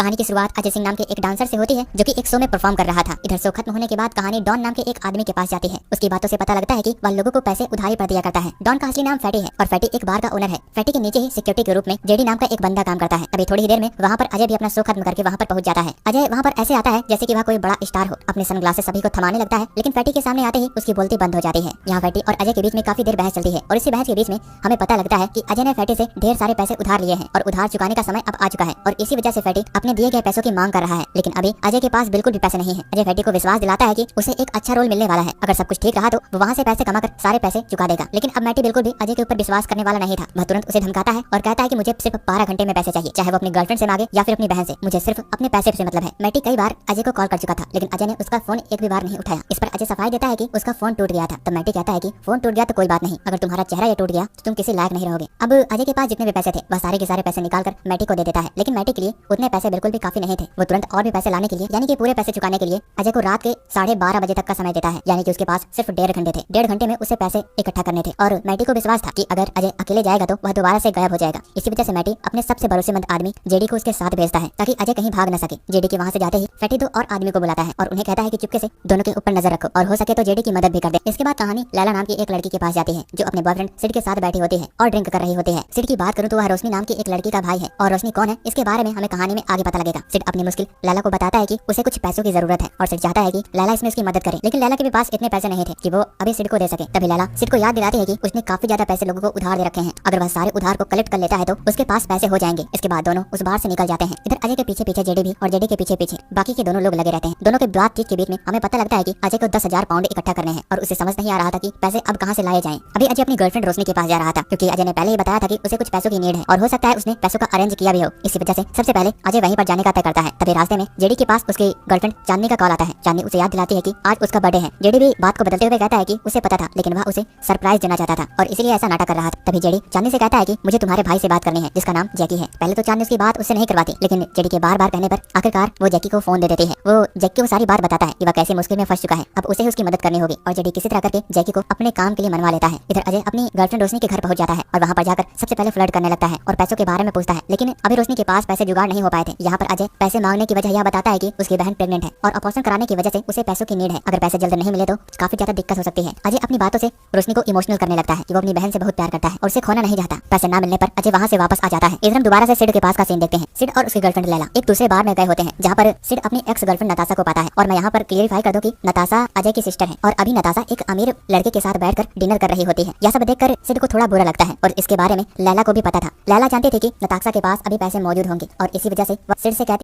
कहानी की शुरुआत अजय सिंह नाम के एक डांसर से होती है जो कि एक शो में परफॉर्म कर रहा था। इधर शो खत्म होने के बाद कहानी डॉन नाम के एक आदमी के पास जाती है। उसकी बातों से पता लगता है कि वह लोगों को पैसे उधारी पर दिया करता है। डॉन का असली नाम फैटी है और फैटी एक बार का ओनर है। फैटी के नीचे ही सिक्योरिटी के रूप में जेडी नाम का एक बंदा काम करता है। अभी थोड़ी ही देर में वहाँ पर अजय भी अपना शो खत्म करके वहाँ पर पहुंच जाता है। अजय वहाँ पर ऐसे आता है जैसे कि वह कोई बड़ा स्टार हो। अपने सनग्लासेस सभी को थमाने लगता है, लेकिन फैटी के सामने आते ही उसकी बोलती बंद हो जाती है। यहाँ फैटी और अजय के बीच में काफी देर बहस चलती है और इसी बहस के बीच में हमें पता लगता है कि अजय ने फैटी से ढेर सारे पैसे उधार लिए हैं और उधार चुकाने का समय अब आ चुका है और इसी वजह से फैटी अपने दिए गए पैसों की मांग कर रहा है। लेकिन अभी अजय के पास बिल्कुल भी पैसे नहीं है। अजय फैटी को विश्वास दिलाता है कि उसे एक अच्छा रोल मिलने वाला है। अगर सब कुछ ठीक रहा तो वो वहाँ से पैसे कमाकर सारे पैसे चुका देगा। लेकिन अब मैटी बिल्कुल भी अजय के ऊपर विश्वास करने वाला नहीं था। वह तुरंत उसे धमकाता है और कहता है कि मुझे सिर्फ 12 घंटे में पैसे चाहिए, चाहे वो अपनी गर्लफ्रेंड से मांगे या फिर अपनी बहन से। मुझे सिर्फ अपने पैसे से मतलब है। मैटी कई बार अजय को कॉल कर चुका था, लेकिन अजय ने उसका फोन एक भी बार नहीं उठाया। इस पर अजय सफाई देता है कि उसका फोन टूट गया था। तो मैटी कहता है कि फोन टूट गया तो कोई बात नहीं, अगर तुम्हारा चेहरा ये टूट गया तो तुम किसी लायक नहीं रहोगे। अब अजय के पास जितने भी पैसे थे वह सारे के सारे पैसे निकालकर मैटी को दे देता है। लेकिन मैटी के लिए उतने पैसे बिल्कुल भी काफी नहीं थे। वो तुरंत और भी पैसे लाने के लिए यानी कि पूरे पैसे चुकाने के लिए अजय को रात के 12:30 बजे तक का समय देता है। यानी कि उसके पास सिर्फ 1.5 घंटे थे। 1.5 घंटे में उसे पैसे इकट्ठा करने थे और मैटी को विश्वास था कि अगर अजय अकेले जाएगा तो वह दोबारा से गायब हो जाएगा। इसी वजह से मैटी अपने सबसे भरोसेमंद आदमी जेडी को उसके साथ भेजता है ताकि अजय कहीं भाग न सके। जेडी के वहाँ से जाते ही फैटी 2 और आदमी को बुलाता है और उन्हें कहता है कि चुपके से दोनों के ऊपर नजर रखो और हो सके तो जेडी की मदद भी कर दे। इसके बाद कहानी लैला नाम की एक लड़की के पास जाती है जो अपने बॉयफ्रेंड सिड के साथ बैठी होती है और ड्रिंक कर रही होती है। सिड की बात करूँ तो वह रोशनी नाम की एक लड़की का भाई है और रोशनी कौन है इसके बारे में हमें कहानी में आगे पता लगेगा। सिड अपनी मुश्किल लैला को बताता है कि उसे कुछ पैसों की जरूरत है और सिड चाहता है कि लैला इसमें उसकी मदद करे। लेकिन लैला के भी पास इतने पैसे नहीं थे कि वो अभी सिड को दे सके। तभी लैला सिड को याद दिलाती है कि उसने काफी ज्यादा पैसे लोगों को उधार दे रखे हैं। अगर वह सारे उधार को कलेक्ट कर लेता है तो उसके पास पैसे हो जाएंगे। इसके बाद दोनों उस बार से निकल जाते हैं। इधर अजय के पीछे पीछे जेडी भी और जेडी के पीछे पीछे बाकी के दोनों लोग लगे रहते हैं। दोनों के बातचीत के बीच में हमें पता लगता है कि अजय को 10,000 पाउंड इकट्ठा करने हैं और उसे समझ नहीं आ रहा था कि पैसे अब कहां से लाए जाएं। अभी अजय अपनी गर्लफ्रेंड रोशनी के पास जा रहा था क्योंकि अजय ने पहले ही बताया था कि उसे कुछ पैसों की नीड है और हो सकता है उसने पैसों का अरेंज किया भी हो। इसी वजह से सबसे पहले अजय वहीं पर जाने का तय करता है। तभी रास्ते में जेडी के पास उसकी गर्लफ्रेंड चांदनी का कॉल आता है। चांदनी उसे याद दिलाती है कि आज उसका बर्थडे है। जेडी भी बात को बदलते हुए कहता है कि उसे पता था, लेकिन वह उसे सरप्राइज देना चाहता था और इसीलिए ऐसा नाटक कर रहा था। तभी जेडी चांदनी से कहता है कि मुझे तुम्हारे भाई से बात करनी है जिसका नाम जैकी है। पहले तो चांदनी उसकी बात उससे नहीं करवाती, लेकिन जेडी के बार बार कहने पर आखिरकार वो जैकी को फोन दे देती है। वो जैकी को सारी बात बताता है कि वह कैसे मुश्किल में फंस चुका है। अब उसे ही उसकी मदद करनी होगी और जेडी किसी तरह करके जैकी को अपने काम के लिए मनवा लेता है। इधर अजय अपनी गर्लफ्रेंड रोशनी के घर पहुंच जाता है और वहां पर जाकर सबसे पहले फ्लर्ट करने लगता है और पैसों के बारे में पूछता है। लेकिन अभी रोशनी के पास पैसे जुगाड़ नहीं हो पाए थे। यहाँ पर अजय पैसे मांगने की वजह यह बताता है कि उसकी बहन प्रेग्नेंट है और ऑपरेशन कराने की वजह से उसे पैसों की नीड है। अगर पैसे जल्द नहीं मिले तो काफी ज्यादा दिक्कत हो सकती है। अजय अपनी बातों से रोशनी को इमोशनल करने लगता है कि वो अपनी बहन से बहुत प्यार करता है और उसे खोना नहीं चाहता। पैसे ना मिलने पर अजय वहाँ से वापस आ जाता है। इधर हम दोबारा से सिड के पास का सीन देखते हैं। सिड और उसकी गर्लफ्रेंड लैला एक दूसरे बार में गए होते हैं जहाँ पर सिड अपनी एक्स गर्लफ्रेंड नताशा को पाता है। और मैं यहाँ पर क्लियरिफाई कर दूं कि नताशा अजय की सिस्टर है और अभी नताशा एक अमीर लड़के के साथ बैठकर डिनर कर रही होती है। यह सब देखकर सिड को थोड़ा बुरा लगता है और इसके बारे में लैला को भी पता था। लैला जानती थी कि नताशा के पास अभी पैसे मौजूद होंगे और इसी वजह से वह सिड से कहती